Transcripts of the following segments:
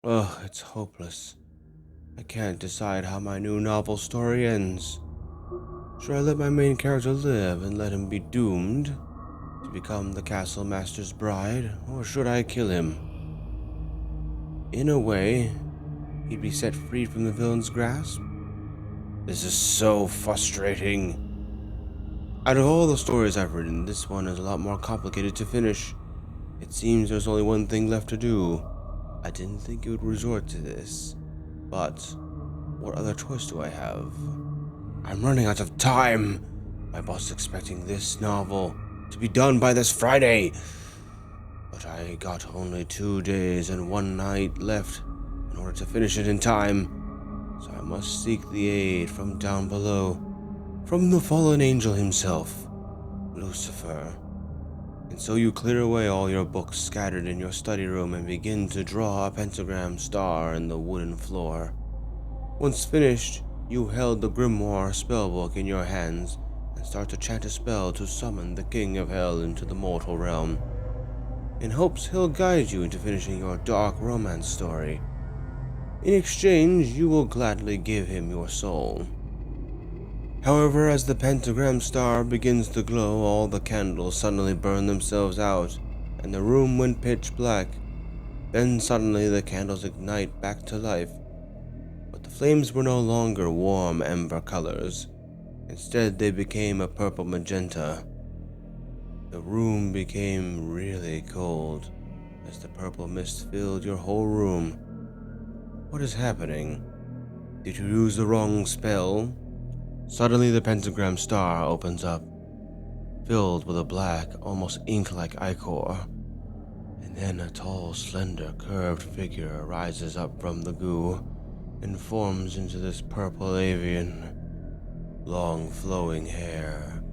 Ugh, it's hopeless. I can't decide how my new novel story ends. Should I let my main character live and let him be doomed to become the castle master's bride, or should I kill him? In a way, he'd be set free from the villain's grasp. This is so frustrating. Out of all the stories I've written, this one is a lot more complicated to finish. It seems there's only one thing left to do. I didn't think it would resort to this, but what other choice do I have? I'm running out of time. My boss is expecting this novel to be done by this Friday. But I got only 2 days and one night left in order to finish it in time. So I must seek the aid from down below, from the fallen angel himself, Lucifer. And so you clear away all your books scattered in your study room and begin to draw a pentagram star in the wooden floor. Once finished, you held the grimoire spellbook in your hands and start to chant a spell to summon the king of hell into the mortal realm, in hopes he'll guide you into finishing your dark romance story. In exchange, you will gladly give him your soul. However, as the pentagram star begins to glow, all the candles suddenly burn themselves out, and the room went pitch black. Then suddenly the candles ignite back to life, but the flames were no longer warm amber colors. Instead, they became a purple magenta. The room became really cold as the purple mist filled your whole room. What is happening? Did you use the wrong spell? Suddenly the pentagram star opens up, filled with a black, almost ink-like ichor, and then a tall, slender, curved figure rises up from the goo and forms into this purple avian. Long flowing hair,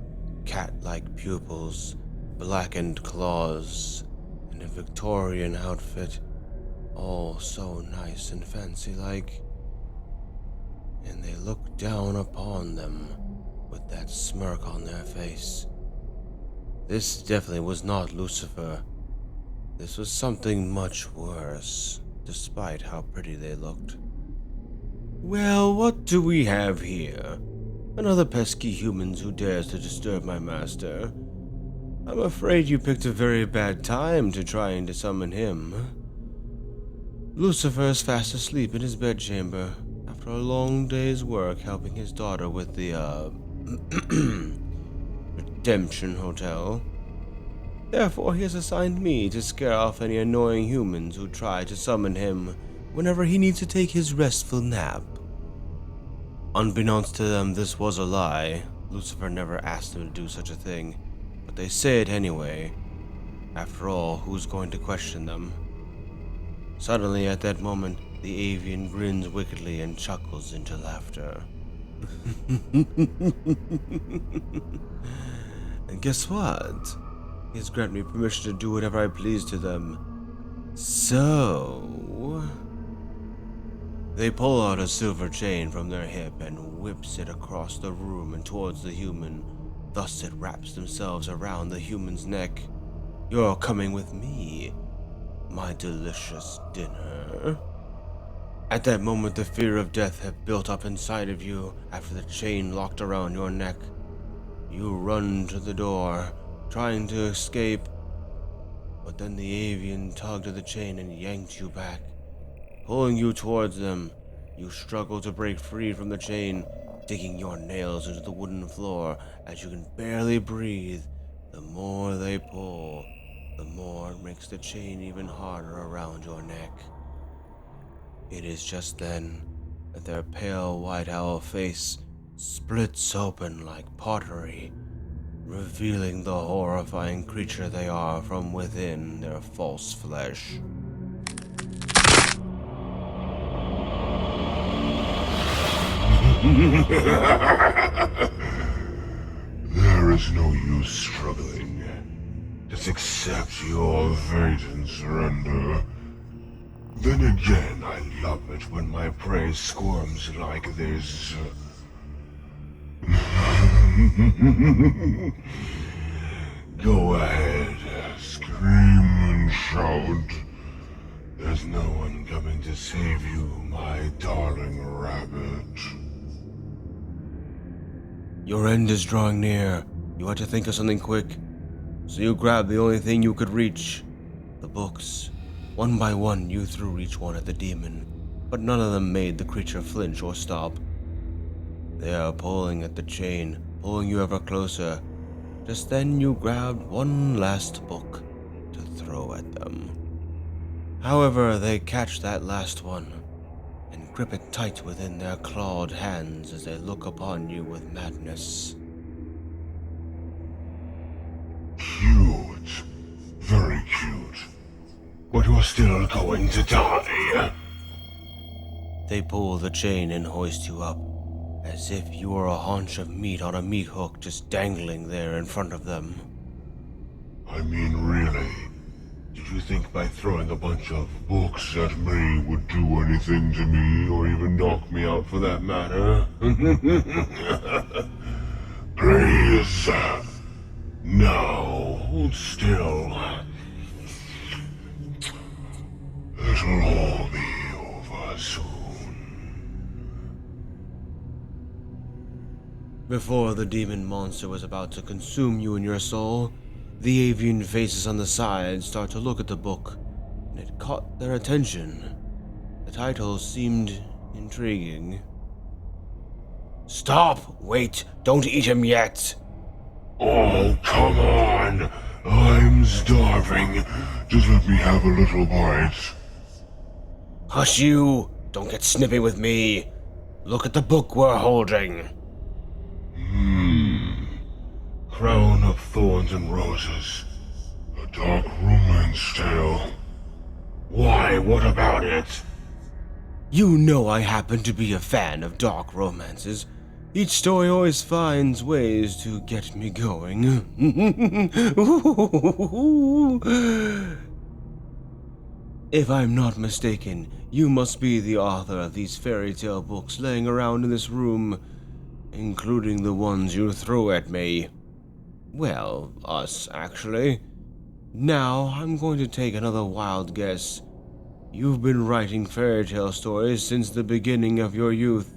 cat-like pupils, blackened claws, and a Victorian outfit, all so nice and fancy-like. And they look down upon them with that smirk on their face. This definitely was not Lucifer. This was something much worse, despite how pretty they looked. Well, what do we have here? Another pesky humans who dares to disturb my master. I'm afraid you picked a very bad time to trying to summon him. Lucifer is fast asleep in his bedchamber after a long day's work helping his daughter with the, Redemption Hotel. Therefore, he has assigned me to scare off any annoying humans who try to summon him whenever he needs to take his restful nap. Unbeknownst to them, this was a lie. Lucifer never asked them to do such a thing, but they say it anyway. After all, who's going to question them? Suddenly, at that moment, the avian grins wickedly and chuckles into laughter. And guess what? He has granted me permission to do whatever I please to them. So... They pull out a silver chain from their hip and whips it across the room and towards the human. Thus it wraps themselves around the human's neck. You're coming with me, my delicious dinner. At that moment, the fear of death had built up inside of you after the chain locked around your neck. You run to the door, trying to escape, but then the avian tugged at the chain and yanked you back. Pulling you towards them, you struggle to break free from the chain, digging your nails into the wooden floor as you can barely breathe. The more they pull, the more it makes the chain even harder around your neck. It is just then that their pale white owl face splits open like pottery, revealing the horrifying creature they are from within their false flesh. There is no use struggling. Just accept your fate and surrender. Then again, I love it when my prey squirms like this. Go ahead, scream and shout. There's no one coming to save you, my darling rabbit. Your end is drawing near. You had to think of something quick. So you grabbed the only thing you could reach. The books. One by one, you threw each one at the demon, but none of them made the creature flinch or stop. They are pulling at the chain, pulling you ever closer. Just then you grabbed one last book to throw at them. However, they catch that last one and grip it tight within their clawed hands as they look upon you with madness. Cute. Very cute. But you're still going to die. They pull the chain and hoist you up, as if you were a haunch of meat on a meat hook just dangling there in front of them. I mean, really? Did you think by throwing a bunch of books at me would do anything to me, or even knock me out for that matter? Please. No, hold still. It'll all be over soon. Before the demon monster was about to consume you and your soul, the avian faces on the side start to look at the book, and it caught their attention. The title seemed intriguing. Stop! Wait! Don't eat him yet! Oh, come on! I'm starving. Just let me have a little bite. Hush you! Don't get snippy with me! Look at the book we're holding! Crown of Thorns and Roses. A dark romance tale. Why, what about it? You know I happen to be a fan of dark romances. Each story always finds ways to get me going. If I'm not mistaken, you must be the author of these fairy tale books laying around in this room, including the ones you threw at me. Well, us, actually. Now, I'm going to take another wild guess. You've been writing fairy tale stories since the beginning of your youth.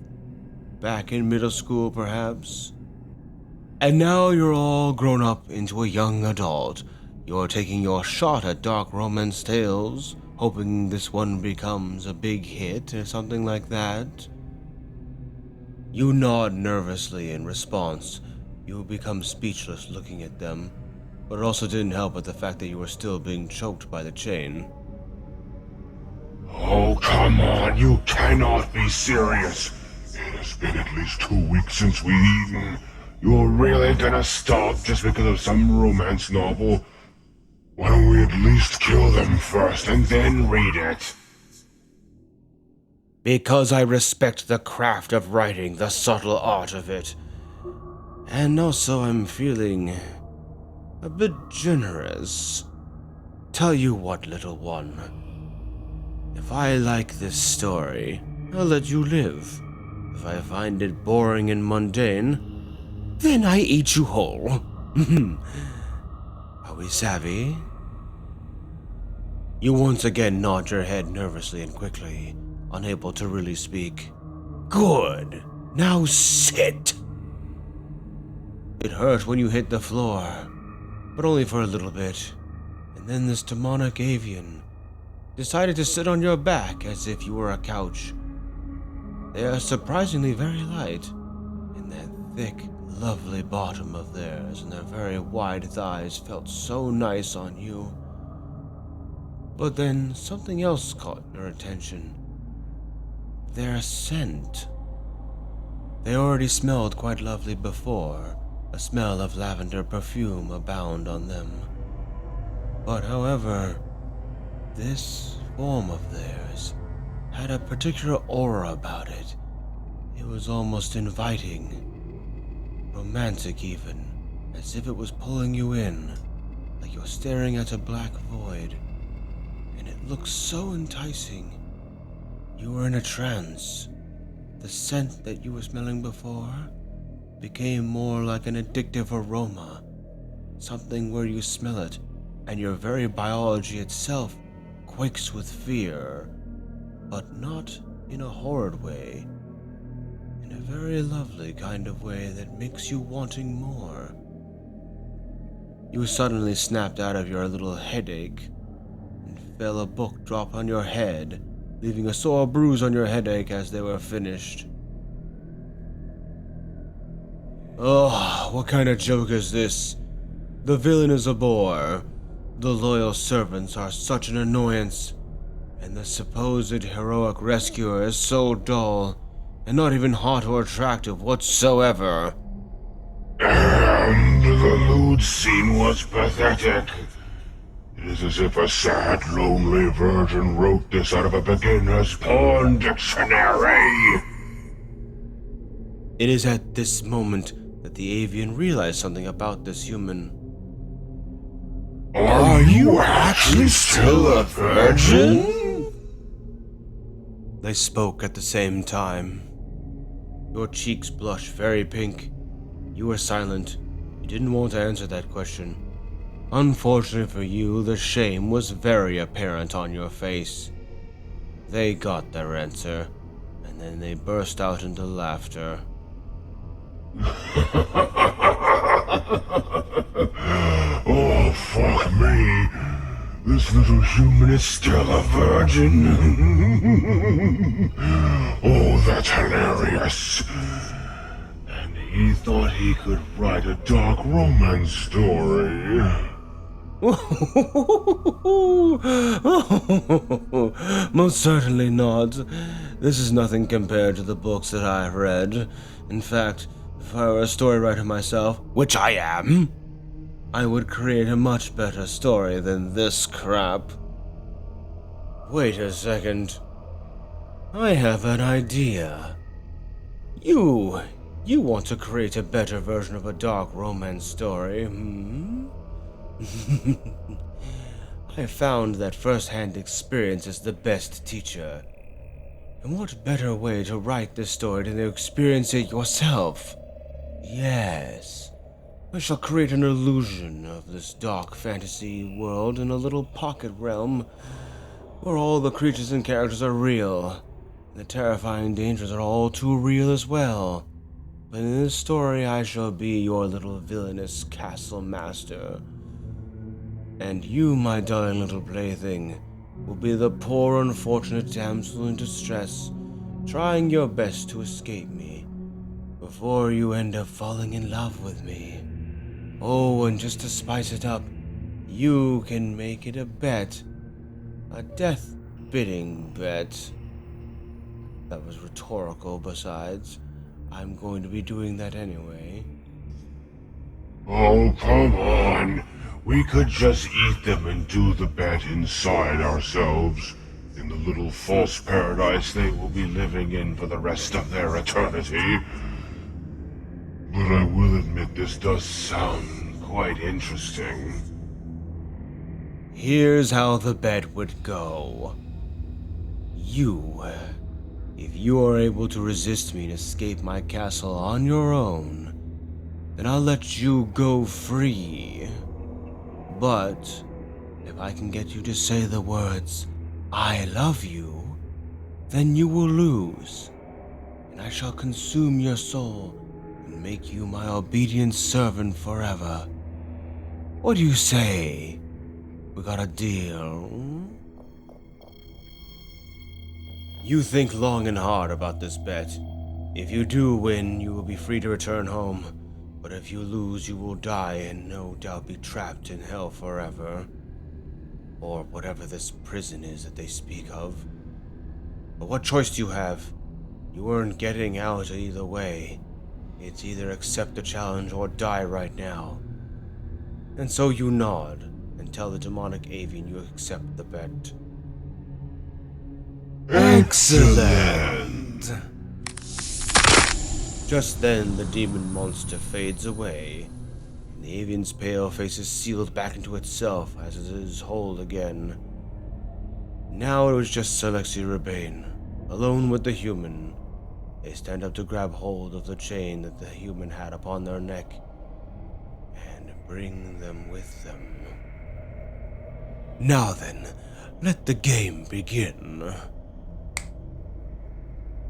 Back in middle school, perhaps? And now you're all grown up into a young adult. You're taking your shot at dark romance tales, hoping this one becomes a big hit or something like that. You nod nervously in response. You become speechless looking at them, but it also didn't help with the fact that you were still being choked by the chain. Oh, come on, you cannot be serious. It has been at least 2 weeks since we've eaten. You're really gonna stop just because of some romance novel? Why don't we at least kill them first and then read it? Because I respect the craft of writing, the subtle art of it. And also I'm feeling a bit generous. Tell you what, little one. If I like this story, I'll let you live. If I find it boring and mundane, then I eat you whole. Are we savvy? You once again nod your head nervously and quickly, unable to really speak. Good. Now sit. It hurt when you hit the floor, but only for a little bit. And then this demonic avian decided to sit on your back as if you were a couch. They are surprisingly very light, and that thick, lovely bottom of theirs and their very wide thighs felt so nice on you. But then something else caught your attention. Their scent. They already smelled quite lovely before. A smell of lavender perfume abound on them. But however, this form of theirs had a particular aura about it. It was almost inviting, romantic even, as if it was pulling you in, like you're staring at a black void. And it looked so enticing. You were in a trance. The scent that you were smelling before became more like an addictive aroma, something where you smell it and your very biology itself quakes with fear. but not in a horrid way. In a very lovely kind of way that makes you wanting more. You suddenly snapped out of your little headache and felt a book drop on your head, leaving a sore bruise on your headache as they were finished. Oh, what kind of joke is this? The villain is a bore. The loyal servants are such an annoyance. And the supposed heroic rescuer is so dull, and not even hot or attractive whatsoever. And the lewd scene was pathetic. It is as if a sad, lonely virgin wrote this out of a beginner's porn dictionary. It is at this moment that the avian realized something about this human. Are you actually still a virgin? They spoke at the same time. Your cheeks blushed very pink. You were silent. You didn't want to answer that question. Unfortunately for you, the shame was very apparent on your face. They got their answer, and then they burst out into laughter. Oh, fuck me. This little human is still a virgin. Oh, that's hilarious. And he thought he could write a dark romance story. Most certainly not. This is nothing compared to the books that I've read. In fact, if I were a story writer myself, which I am, I would create a much better story than this crap. Wait a second. I have an idea. You want to create a better version of a dark romance story, hmm? I found that first-hand experience is the best teacher. And what better way to write this story than to experience it yourself? Yes. I shall create an illusion of this dark fantasy world in a little pocket realm where all the creatures and characters are real, and the terrifying dangers are all too real as well. But in this story I shall be your little villainous castle master. And you, my darling little plaything, will be the poor unfortunate damsel in distress, trying your best to escape me, before you end up falling in love with me. Oh, and just to spice it up, you can make it a bet. A death-bidding bet. That was rhetorical, besides. I'm going to be doing that anyway. Oh, come on. We could just eat them and do the bet inside ourselves, in the little false paradise they will be living in for the rest of their eternity. But I will admit this does sound quite interesting. Here's how the bet would go. If you are able to resist me and escape my castle on your own, then I'll let you go free. But if I can get you to say the words, "I love you," then you will lose, and I shall consume your soul and make you my obedient servant forever. What do you say? We got a deal? You think long and hard about this bet. If you do win, you will be free to return home. But if you lose, you will die and no doubt be trapped in hell forever. Or whatever this prison is that they speak of. But what choice do you have? You aren't getting out either way. It's either accept the challenge or die right now. And so you nod and tell the demonic avian you accept the bet. Excellent! Just then, the demon monster fades away, and the avian's pale face is sealed back into itself as it is whole again. Now it was just Salexi Rabane, alone with the human. They stand up to grab hold of the chain that the human had upon their neck, and bring them with them. Now then, let the game begin.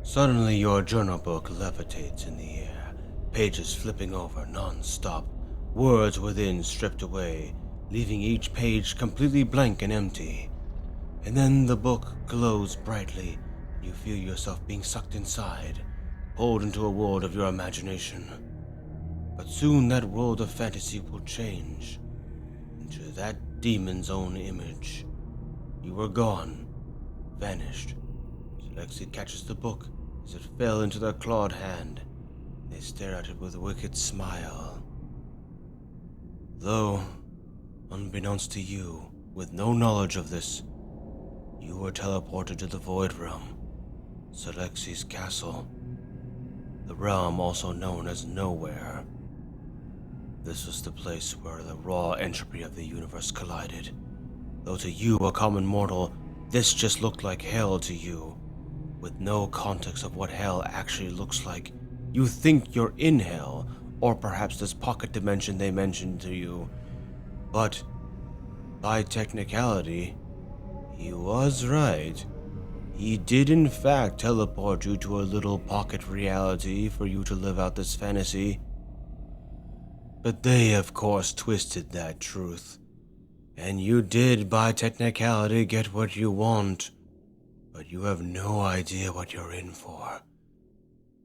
Suddenly, your journal book levitates in the air, pages flipping over non-stop, words within stripped away, leaving each page completely blank and empty. And then the book glows brightly, and you feel yourself being sucked inside, pulled into a world of your imagination. But soon that world of fantasy will change into that demon's own image. You are gone, vanished. Salexi catches the book as it fell into their clawed hand. They stare at it with a wicked smile. Though, unbeknownst to you, with no knowledge of this, you were teleported to the Void Realm, Salexi's castle, the realm also known as Nowhere. This was the place where the raw entropy of the universe collided. Though to you, a common mortal, this just looked like hell to you. With no context of what hell actually looks like, you think you're in hell, or perhaps this pocket dimension they mentioned to you. But, by technicality, he was right. He did in fact teleport you to a little pocket reality for you to live out this fantasy. But they, of course, twisted that truth. And you did, by technicality, get what you want. But you have no idea what you're in for.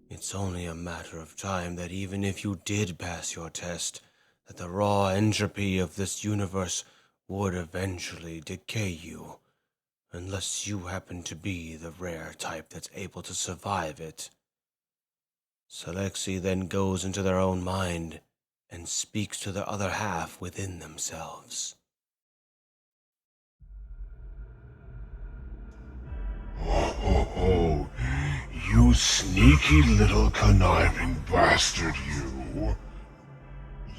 It's only a matter of time that even if you did pass your test, that the raw entropy of this universe would eventually decay you. Unless you happen to be the rare type that's able to survive it. Salexi then goes into their own mind and speaks to the other half within themselves. Oh, you sneaky little conniving bastard, you.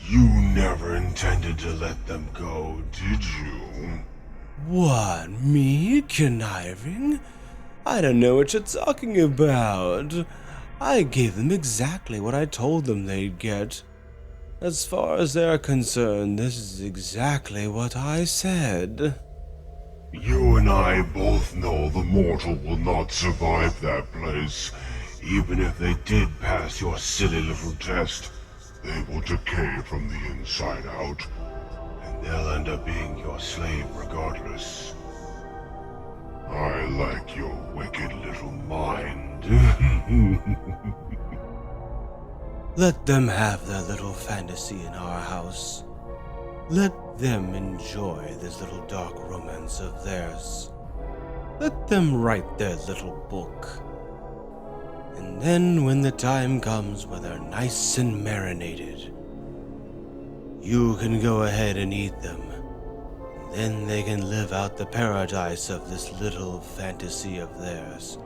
You never intended to let them go, did you? What, me conniving? I don't know what you're talking about. I gave them exactly what I told them they'd get. As far as they're concerned, this is exactly what I said. You and I both know the mortal will not survive that place. Even if they did pass your silly little test, they will decay from the inside out, and they'll end up being your slave regardless. I like your wicked little mind. Let them have their little fantasy in our house. Let them enjoy this little dark romance of theirs. Let them write their little book. And then when the time comes where they're nice and marinated, you can go ahead and eat them. And then they can live out the paradise of this little fantasy of theirs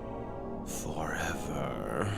forever.